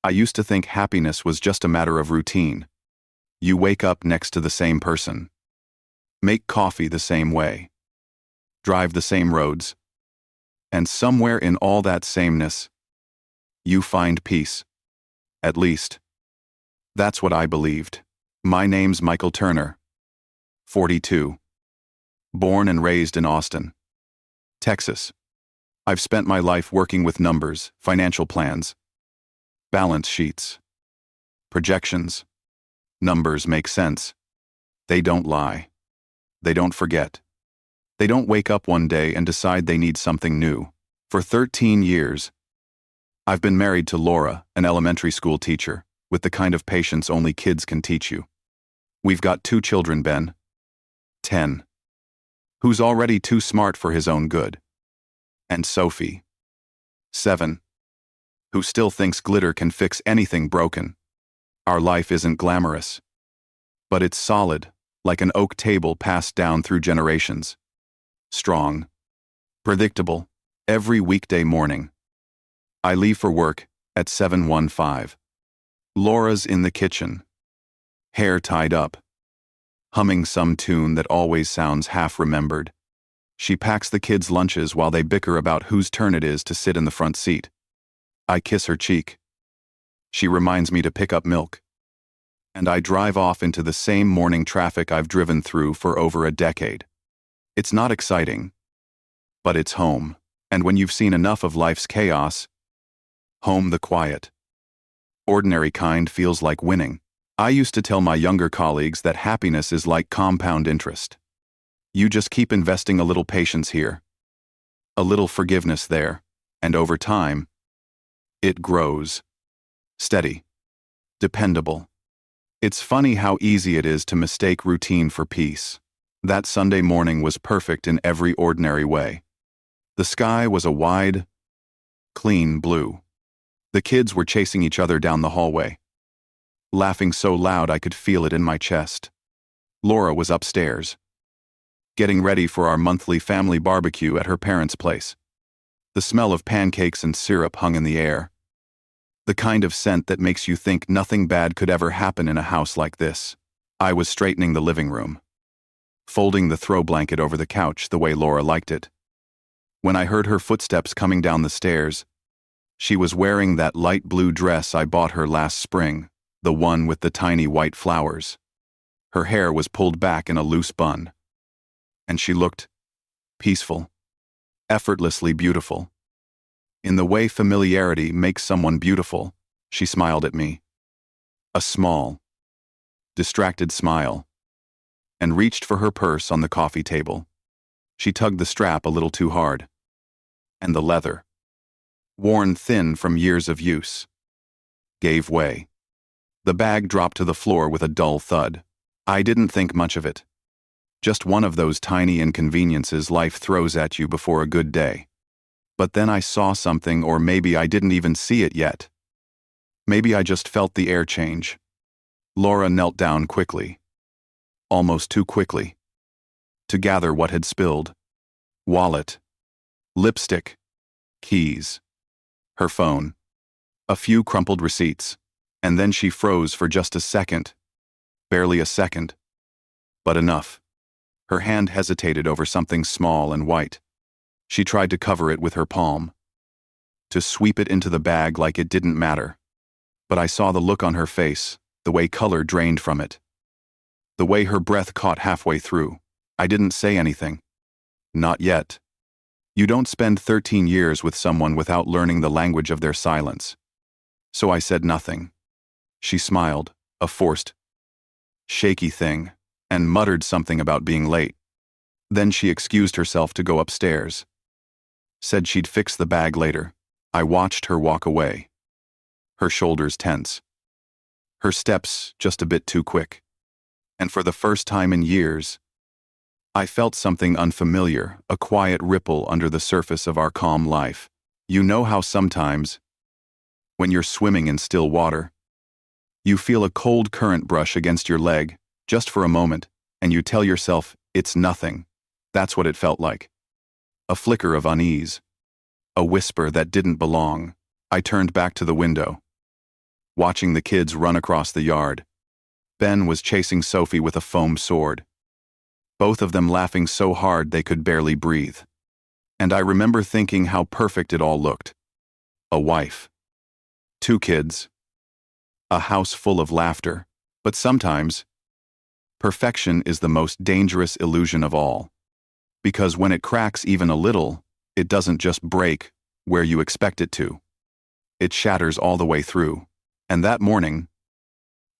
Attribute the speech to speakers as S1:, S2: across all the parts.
S1: I used to think happiness was just a matter of routine. You wake up next to the same person, make coffee the same way, drive the same roads, and somewhere in all that sameness, you find peace. At least, that's what I believed. My name's Michael Turner, 42. Born and raised in Austin, Texas. I've spent my life working with numbers, financial plans, balance sheets, projections. Numbers make sense. They don't lie. They don't forget. They don't wake up one day and decide they need something new. For 13 years, I've been married to Laura, an elementary school teacher, with the kind of patience only kids can teach you. We've got 2 children, Ben, 10, who's already too smart for his own good, and Sophie, 7, who still thinks glitter can fix anything broken. Our life isn't glamorous, but it's solid, like an oak table passed down through generations. Strong, predictable, every weekday morning. I leave for work at 7:15. Laura's in the kitchen, hair tied up, humming some tune that always sounds half-remembered. She packs the kids' lunches while they bicker about whose turn it is to sit in the front seat. I kiss her cheek. She reminds me to pick up milk. And I drive off into the same morning traffic I've driven through for over a decade. It's not exciting, but it's home. And when you've seen enough of life's chaos, home the quiet, ordinary kind feels like winning. I used to tell my younger colleagues that happiness is like compound interest. You just keep investing a little patience here, a little forgiveness there, and over time, it grows. Steady. Dependable. It's funny how easy it is to mistake routine for peace. That Sunday morning was perfect in every ordinary way. The sky was a wide, clean blue. The kids were chasing each other down the hallway, laughing so loud I could feel it in my chest. Laura was upstairs, getting ready for our monthly family barbecue at her parents' place. The smell of pancakes and syrup hung in the air, the kind of scent that makes you think nothing bad could ever happen in a house like this. I was straightening the living room, folding the throw blanket over the couch the way Laura liked it, when I heard her footsteps coming down the stairs. She was wearing that light blue dress I bought her last spring, the one with the tiny white flowers. Her hair was pulled back in a loose bun, and she looked peaceful, effortlessly beautiful. In the way familiarity makes someone beautiful, she smiled at me. A small, distracted smile, and reached for her purse on the coffee table. She tugged the strap a little too hard, and the leather, worn thin from years of use, gave way. The bag dropped to the floor with a dull thud. I didn't think much of it. Just one of those tiny inconveniences life throws at you before a good day. But then I saw something, or maybe I didn't even see it yet. Maybe I just felt the air change. Laura knelt down quickly, almost too quickly, to gather what had spilled. Wallet, lipstick, keys, her phone, a few crumpled receipts, and then she froze for just a second. Barely a second, but enough. Her hand hesitated over something small and white. She tried to cover it with her palm, to sweep it into the bag like it didn't matter. But I saw the look on her face, the way color drained from it, the way her breath caught halfway through. I didn't say anything. Not yet. You don't spend 13 years with someone without learning the language of their silence. So I said nothing. She smiled, a forced, shaky thing, and muttered something about being late. Then she excused herself to go upstairs. Said she'd fix the bag later. I watched her walk away, her shoulders tense, her steps just a bit too quick. And for the first time in years, I felt something unfamiliar, a quiet ripple under the surface of our calm life. You know how sometimes, when you're swimming in still water, you feel a cold current brush against your leg, just for a moment, and you tell yourself, it's nothing. That's what it felt like. A flicker of unease, a whisper that didn't belong. I turned back to the window. watching the kids run across the yard. Ben was chasing Sophie with a foam sword, both of them laughing so hard they could barely breathe. And I remember thinking how perfect it all looked. A wife, 2 kids, a house full of laughter. But sometimes, perfection is the most dangerous illusion of all. Because when it cracks even a little, it doesn't just break where you expect it to. It shatters all the way through. And that morning,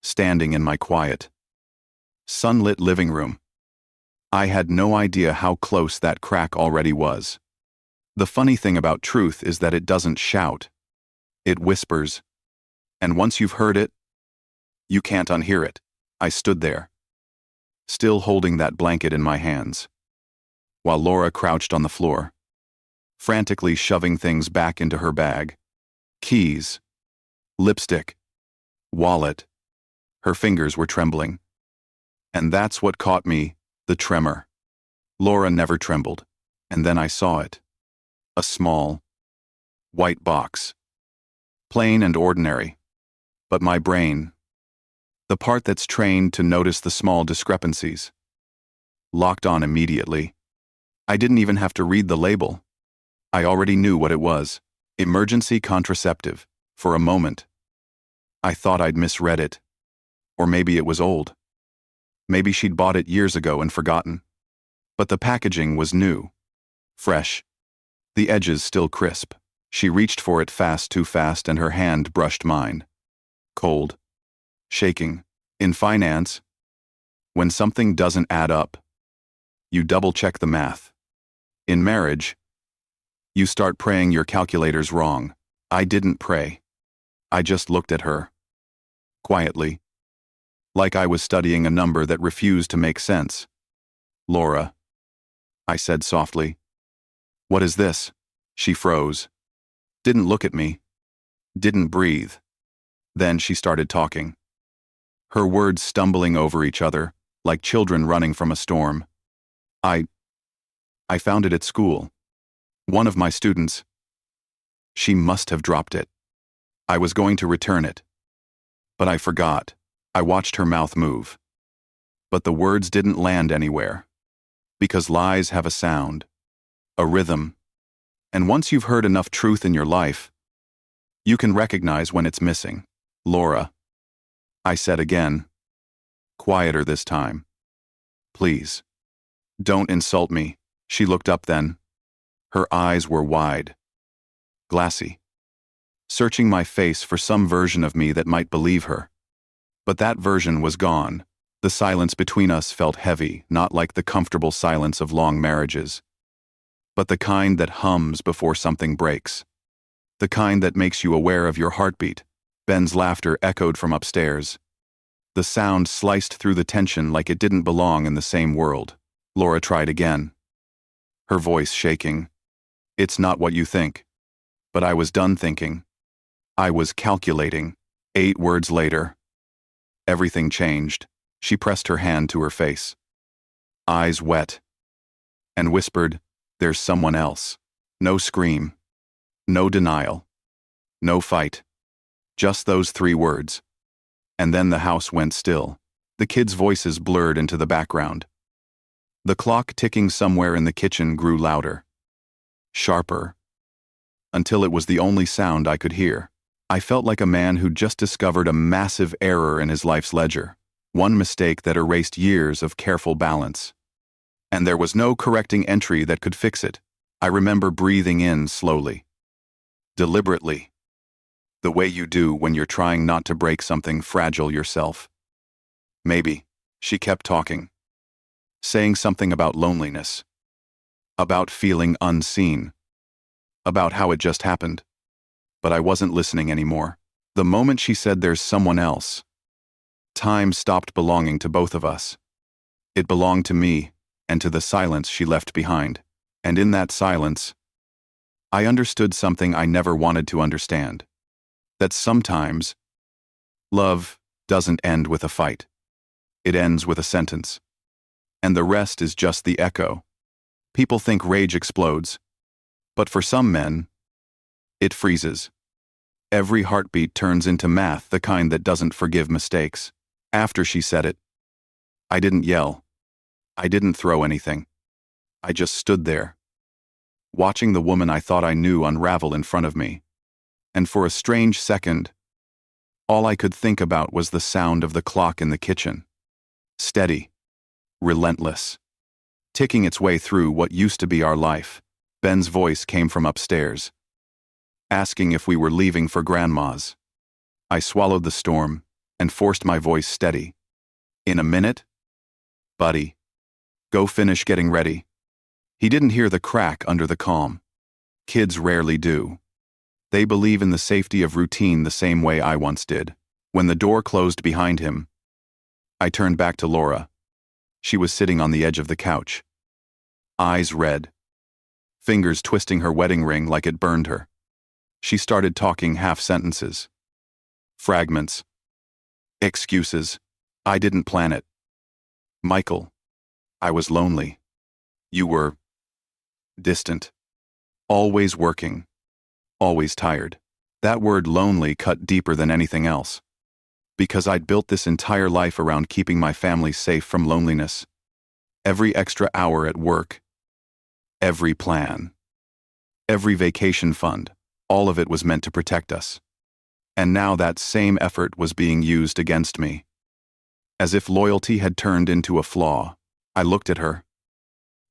S1: standing in my quiet, sunlit living room, I had no idea how close that crack already was. The funny thing about truth is that it doesn't shout. It whispers. And once you've heard it, you can't unhear it. I stood there, still holding that blanket in my hands, while Laura crouched on the floor, frantically shoving things back into her bag. Keys, lipstick, wallet. Her fingers were trembling. And that's what caught me, the tremor. Laura never trembled, and then I saw it. A small, white box. Plain and ordinary. But my brain, the part that's trained to notice the small discrepancies, locked on immediately. I didn't even have to read the label. I already knew what it was. Emergency contraceptive. For a moment, I thought I'd misread it. Or maybe it was old. Maybe she'd bought it years ago and forgotten. But the packaging was new, fresh, the edges still crisp. She reached for it too fast, and her hand brushed mine. Cold. Shaking. In finance, when something doesn't add up, you double-check the math. In marriage, you start praying your calculator's wrong. I didn't pray. I just looked at her. Quietly. Like I was studying a number that refused to make sense. Laura, I said softly. What is this? She froze. Didn't look at me. Didn't breathe. Then she started talking. Her words stumbling over each other, like children running from a storm. I found it at school. One of my students. She must have dropped it. I was going to return it. But I forgot. I watched her mouth move. But the words didn't land anywhere. Because lies have a sound, a rhythm. And once you've heard enough truth in your life, you can recognize when it's missing. Laura, I said again, quieter this time. Please, don't insult me. She looked up then. Her eyes were wide, glassy, searching my face for some version of me that might believe her. But that version was gone. The silence between us felt heavy, not like the comfortable silence of long marriages, but the kind that hums before something breaks. The kind that makes you aware of your heartbeat. Ben's laughter echoed from upstairs. The sound sliced through the tension like it didn't belong in the same world. Laura tried again, her voice shaking. It's not what you think. But I was done thinking. I was calculating. 8 words later. Everything changed. She pressed her hand to her face, eyes wet, and whispered, "There's someone else." No scream. No denial. No fight. Just those 3 words. And then the house went still. The kids' voices blurred into the background. The clock ticking somewhere in the kitchen grew louder, sharper, until it was the only sound I could hear. I felt like a man who'd just discovered a massive error in his life's ledger, one mistake that erased years of careful balance. And there was no correcting entry that could fix it. I remember breathing in slowly, deliberately, the way you do when you're trying not to break something fragile yourself. Maybe, she kept talking, saying something about loneliness, about feeling unseen, about how it just happened. But I wasn't listening anymore. The moment she said there's someone else, time stopped belonging to both of us. It belonged to me and to the silence she left behind. And in that silence, I understood something I never wanted to understand. That sometimes, love doesn't end with a fight. It ends with a sentence. And the rest is just the echo. People think rage explodes. But for some men, it freezes. Every heartbeat turns into math, the kind that doesn't forgive mistakes. After she said it, I didn't yell. I didn't throw anything. I just stood there, watching the woman I thought I knew unravel in front of me. And for a strange second, all I could think about was the sound of the clock in the kitchen. Steady, relentless, ticking its way through what used to be our life. Ben's voice came from upstairs, asking if we were leaving for Grandma's. I swallowed the storm and forced my voice steady. In a minute? Buddy, go finish getting ready. He didn't hear the crack under the calm. Kids rarely do. They believe in the safety of routine the same way I once did. When the door closed behind him, I turned back to Laura. She was sitting on the edge of the couch, eyes red, fingers twisting her wedding ring like it burned her. She started talking half sentences. Fragments. Excuses. I didn't plan it. Michael, I was lonely. You were distant. Always working. Always tired. That word lonely cut deeper than anything else. Because I'd built this entire life around keeping my family safe from loneliness. Every extra hour at work. Every plan. Every vacation fund. All of it was meant to protect us. And now that same effort was being used against me. As if loyalty had turned into a flaw, I looked at her.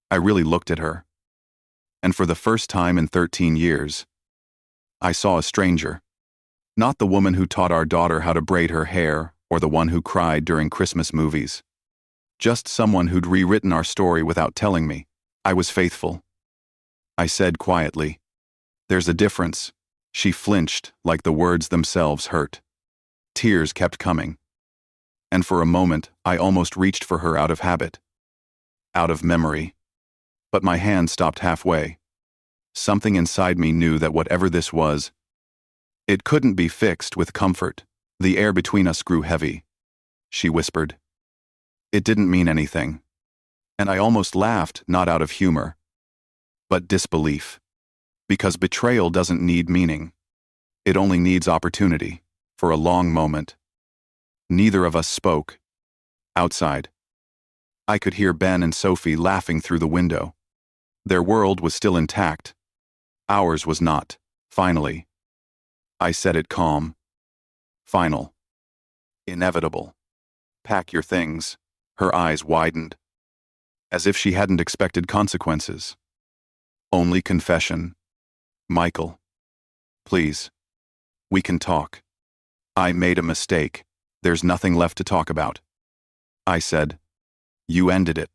S1: I really looked at her. And for the first time in 13 years, I saw a stranger. Not the woman who taught our daughter how to braid her hair or the one who cried during Christmas movies. Just someone who'd rewritten our story without telling me. I was faithful. I said quietly, "There's a difference." She flinched like the words themselves hurt. Tears kept coming. And for a moment, I almost reached for her out of habit. Out of memory. But my hand stopped halfway. Something inside me knew that whatever this was, it couldn't be fixed with comfort. The air between us grew heavy. She whispered. It didn't mean anything. And I almost laughed, not out of humor, but disbelief. Because betrayal doesn't need meaning. It only needs opportunity. For a long moment, neither of us spoke. Outside, I could hear Ben and Sophie laughing through the window. Their world was still intact. Ours was not. Finally. I said it calm. Final. Inevitable. Pack your things. Her eyes widened. As if she hadn't expected consequences. Only confession. Michael. Please. We can talk. I made a mistake. There's nothing left to talk about. I said. You ended it.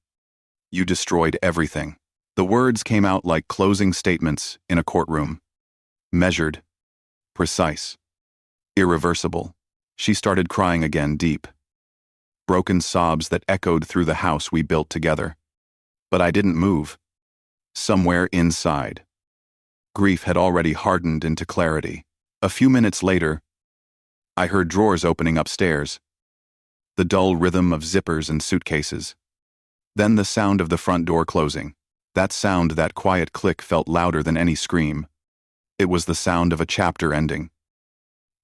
S1: You destroyed everything. The words came out like closing statements in a courtroom. Measured. Precise. Irreversible. She started crying again, deep. Broken sobs that echoed through the house we built together. But I didn't move. Somewhere inside, grief had already hardened into clarity. A few minutes later, I heard drawers opening upstairs. The dull rhythm of zippers and suitcases. Then the sound of the front door closing. That sound, that quiet click, felt louder than any scream. It was the sound of a chapter ending.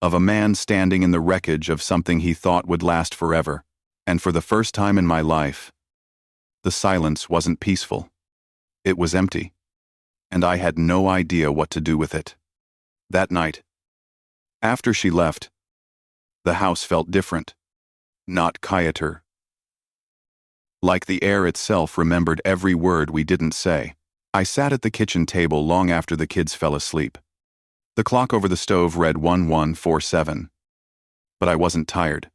S1: Of a man standing in the wreckage of something he thought would last forever. And for the first time in my life, the silence wasn't peaceful. It was empty. And I had no idea what to do with it. That night, after she left, the house felt different. Not quieter. Like the air itself remembered every word we didn't say. I sat at the kitchen table long after the kids fell asleep. The clock over the stove read 1147. But I wasn't tired.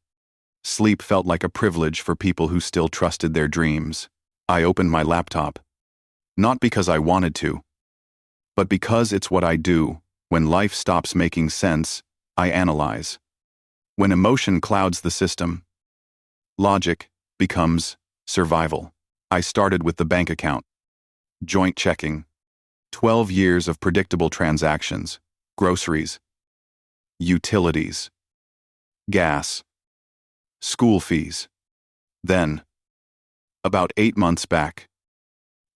S1: Sleep felt like a privilege for people who still trusted their dreams. I opened my laptop. Not because I wanted to, but because it's what I do. When life stops making sense, I analyze. When emotion clouds the system, logic becomes survival. I started with the bank account. Joint checking. 12 years of predictable transactions. Groceries. Utilities. Gas. School fees. Then, about 8 months back,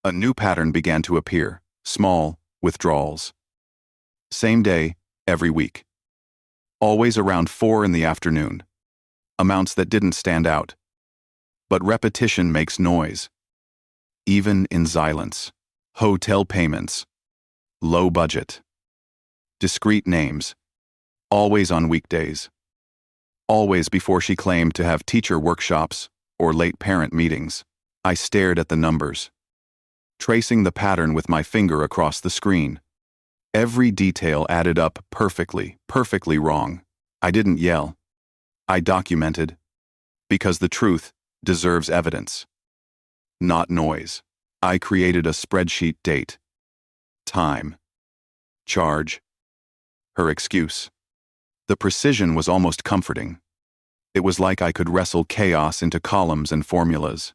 S1: a new pattern began to appear. Small withdrawals. Same day, every week. Always around 4 in the afternoon. Amounts that didn't stand out. But repetition makes noise. Even in silence. Hotel payments. Low budget. Discreet names. Always on weekdays. Always before she claimed to have teacher workshops or late parent meetings. I stared at the numbers, tracing the pattern with my finger across the screen. Every detail added up perfectly wrong. I didn't yell. I documented, because the truth deserves evidence, not noise. I created a spreadsheet: date, time, charge, her excuse. The precision was almost comforting. It was like I could wrestle chaos into columns and formulas.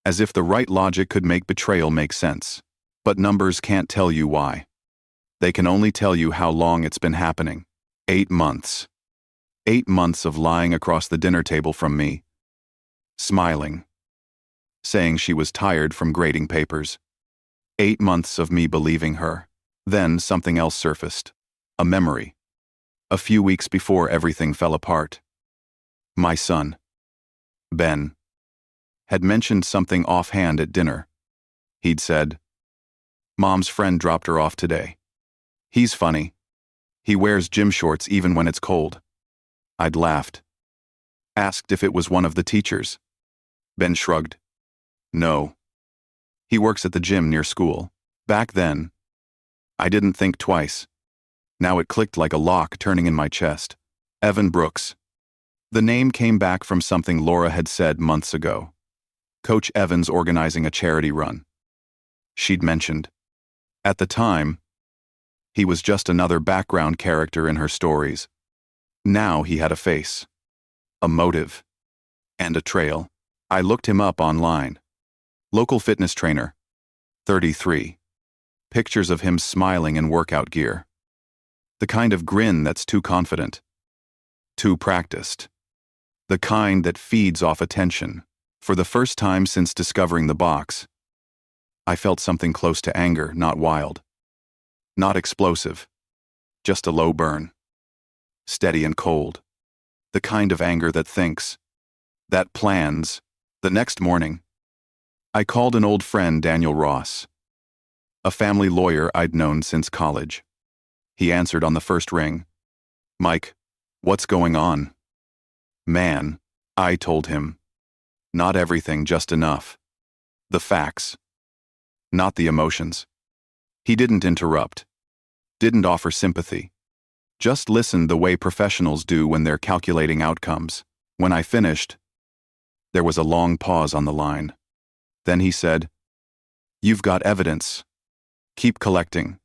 S1: As if the right logic could make betrayal make sense. But numbers can't tell you why. They can only tell you how long it's been happening. 8 months. 8 months of lying across the dinner table from me. Smiling. Saying she was tired from grading papers. 8 months of me believing her. Then something else surfaced. A memory. A few weeks before everything fell apart. My son, Ben, had mentioned something offhand at dinner. He'd said, "Mom's friend dropped her off today. He's funny. He wears gym shorts even when it's cold." I'd laughed. Asked if it was one of the teachers. Ben shrugged. "No. He works at the gym near school." Back then, I didn't think twice. Now it clicked like a lock turning in my chest. Evan Brooks. The name came back from something Laura had said months ago. Coach Evans organizing a charity run. She'd mentioned. At the time, he was just another background character in her stories. Now he had a face, a motive, and a trail. I looked him up online. Local fitness trainer, 33. Pictures of him smiling in workout gear. The kind of grin that's too confident, too practiced. The kind that feeds off attention. For the first time since discovering the box, I felt something close to anger, not wild. Not explosive. Just a low burn. Steady and cold. The kind of anger that thinks, that plans. The next morning, I called an old friend, Daniel Ross, a family lawyer I'd known since college. He answered on the first ring. "Mike, what's going on?" "Man," I told him. "Not everything, just enough. The facts. Not the emotions." He didn't interrupt. Didn't offer sympathy. Just listened the way professionals do when they're calculating outcomes. When I finished, there was a long pause on the line. Then he said, "You've got evidence. Keep collecting.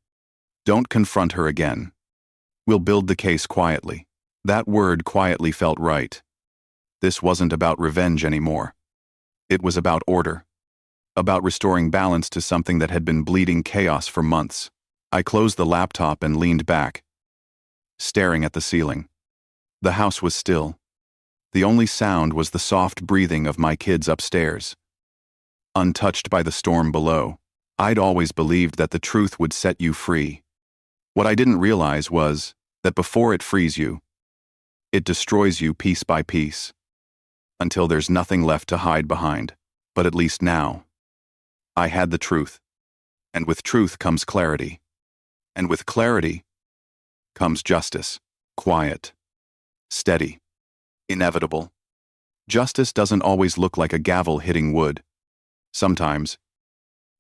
S1: Don't confront her again. We'll build the case quietly." That word quietly felt right. This wasn't about revenge anymore. It was about order. About restoring balance to something that had been bleeding chaos for months. I closed the laptop and leaned back, staring at the ceiling. The house was still. The only sound was the soft breathing of my kids upstairs. Untouched by the storm below. I'd always believed that the truth would set you free. What I didn't realize was that before it frees you, it destroys you piece by piece, until there's nothing left to hide behind. But at least now, I had the truth. And with truth comes clarity. And with clarity comes justice. Quiet. Steady. Inevitable. Justice doesn't always look like a gavel hitting wood. Sometimes,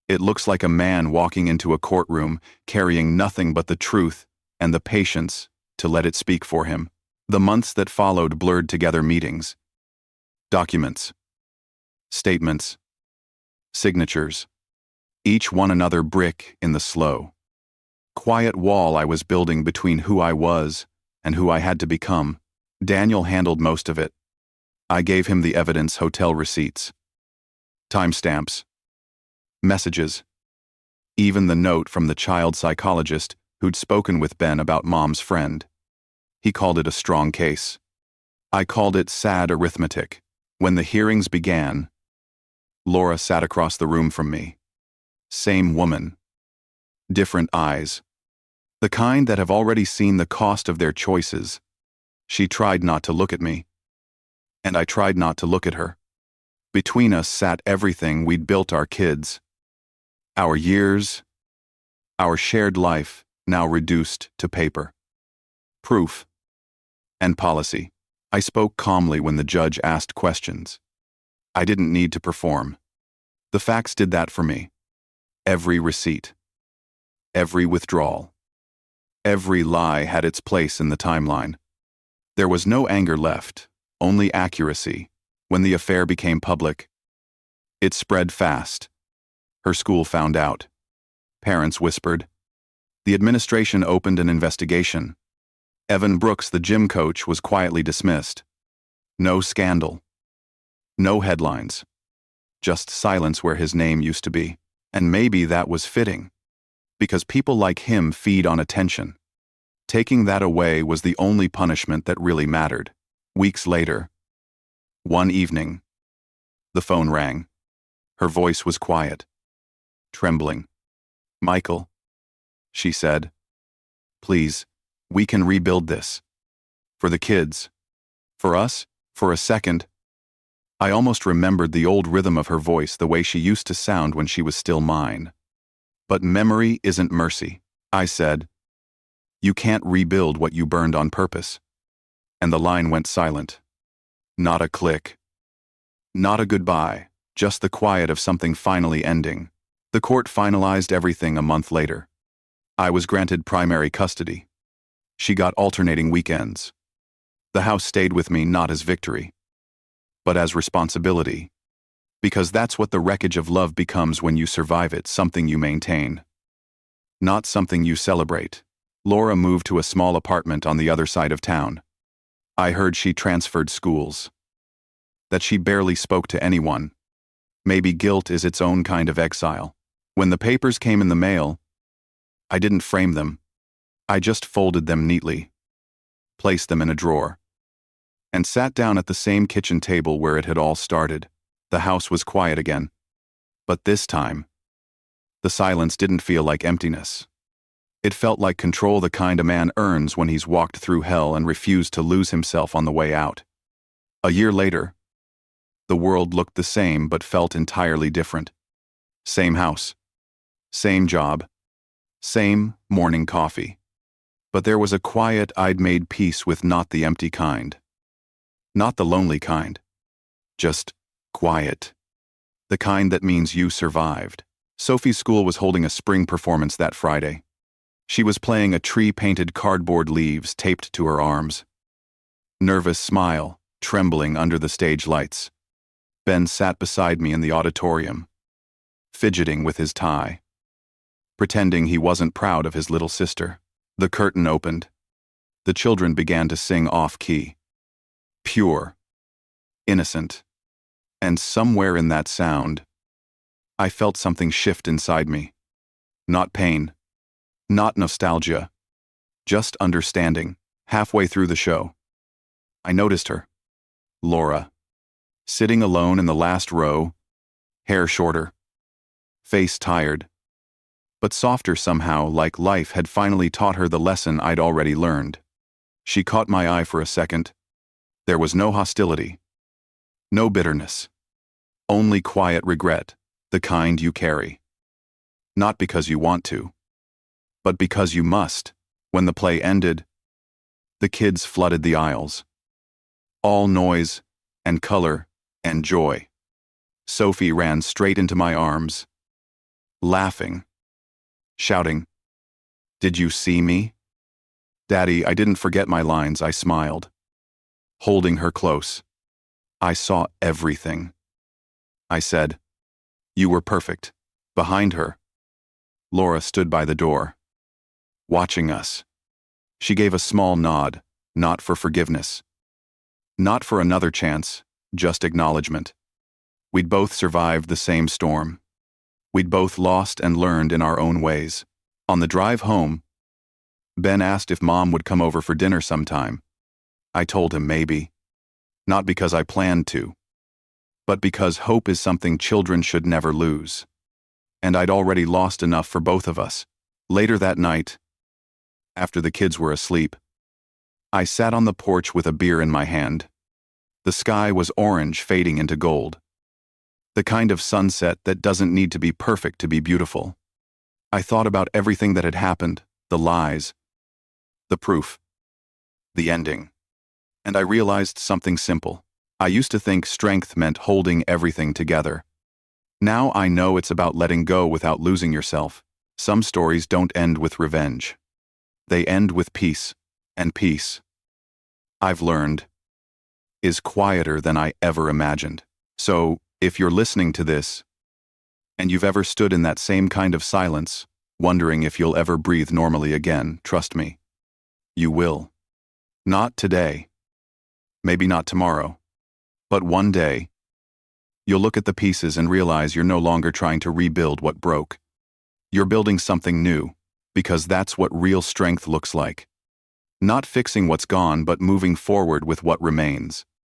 S1: it looks like a man walking into a courtroom carrying nothing but the truth and the patience to let it speak for him. The months that followed blurred together meetings. Documents. Statements. Signatures. Each one another brick in the slow, quiet wall I was building between who I was and who I had to become. Daniel handled most of it. I gave him the evidence: hotel receipts, timestamps, messages, even the note from the child psychologist who'd spoken with Ben about Mom's friend. He called it a strong case. I called it sad arithmetic. When the hearings began, Laura sat across the room from me. Same woman. Different eyes. The kind that have already seen the cost of their choices She tried not to look at me, and I tried not to look at her. Between us sat everything we'd built: our kids, our years, our shared life, now reduced to paper, proof, and policy. I spoke calmly when the judge asked questions. I didn't need to perform. The facts did that for me. Every receipt, every withdrawal, every lie had its place in the timeline. There was no anger left, only accuracy. When the affair became public, it spread fast. Her school found out. Parents whispered. The administration opened an investigation. Evan Brooks, the gym coach, was quietly dismissed. No scandal. No headlines. Just silence where his name used to be. And maybe that was fitting, because people like him feed on attention. Taking that away was the only punishment that really mattered. Weeks later, one evening, the phone rang. Her voice was quiet, trembling. "Michael," she said, "please, we can rebuild this. For the kids. For us." For a second, I almost remembered the old rhythm of her voice, the way she used to sound when she was still mine. "But memory isn't mercy," I said. "You can't rebuild what you burned on purpose." And the line went silent. Not a click. Not a goodbye, just the quiet of something finally ending. The court finalized everything a month later. I was granted primary custody. She got alternating weekends. The house stayed with me not as victory, but as responsibility. Because that's what the wreckage of love becomes when you survive it: something you maintain, not something you celebrate. Laura moved to a small apartment on the other side of town. I heard she transferred schools, that she barely spoke to anyone. Maybe guilt is its own kind of exile. When the papers came in the mail, I didn't frame them. I just folded them neatly, placed them in a drawer, and sat down at the same kitchen table where it had all started. The house was quiet again. But this time, the silence didn't feel like emptiness. It felt like control, the kind a man earns when he's walked through hell and refused to lose himself on the way out. A year later, the world looked the same but felt entirely different. Same house, same job, same morning coffee. But there was a quiet I'd made peace with, not the empty kind. Not the lonely kind. Just quiet. The kind that means you survived. Sophie's school was holding a spring performance that Friday. She was playing a tree-painted cardboard leaves taped to her arms. Nervous smile, trembling under the stage lights. Ben sat beside me in the auditorium, fidgeting with his tie, pretending he wasn't proud of his little sister. The curtain opened. The children began to sing off-key. Pure, innocent, and somewhere in that sound, I felt something shift inside me. Not pain, not nostalgia, just understanding. Halfway through the show, I noticed her, Laura, sitting alone in the last row, hair shorter, face tired, but softer somehow, like life had finally taught her the lesson I'd already learned. She caught my eye for a second. There was no hostility, no bitterness, only quiet regret, the kind you carry. Not because you want to, but because you must. When the play ended, the kids flooded the aisles. All noise and color and joy. Sophie ran straight into my arms, laughing, shouting, "Did you see me?" "Daddy," I didn't forget my lines. I smiled, holding her close. "I saw everything." I said, "You were perfect." Behind her, Laura stood by the door, watching us. She gave a small nod, not for forgiveness, not for another chance, just acknowledgement. We'd both survived the same storm. We'd both lost and learned in our own ways. On the drive home, Ben asked if Mom would come over for dinner sometime. I told him maybe. Not because I planned to, but because hope is something children should never lose. And I'd already lost enough for both of us. Later that night, after the kids were asleep, I sat on the porch with a beer in my hand. The sky was orange, fading into gold. The kind of sunset that doesn't need to be perfect to be beautiful. I thought about everything that had happened, the lies, the proof, the ending. And I realized something simple. I used to think strength meant holding everything together. Now I know it's about letting go without losing yourself. Some stories don't end with revenge. They end with peace, and peace, I've learned, is quieter than I ever imagined. So, if you're listening to this, and you've ever stood in that same kind of silence, wondering if you'll ever breathe normally again, trust me, you will. Not today. Maybe not tomorrow. But one day, you'll look at the pieces and realize you're no longer trying to rebuild what broke. You're building something new, because that's what real strength looks like. Not fixing what's gone, but moving forward with what remains.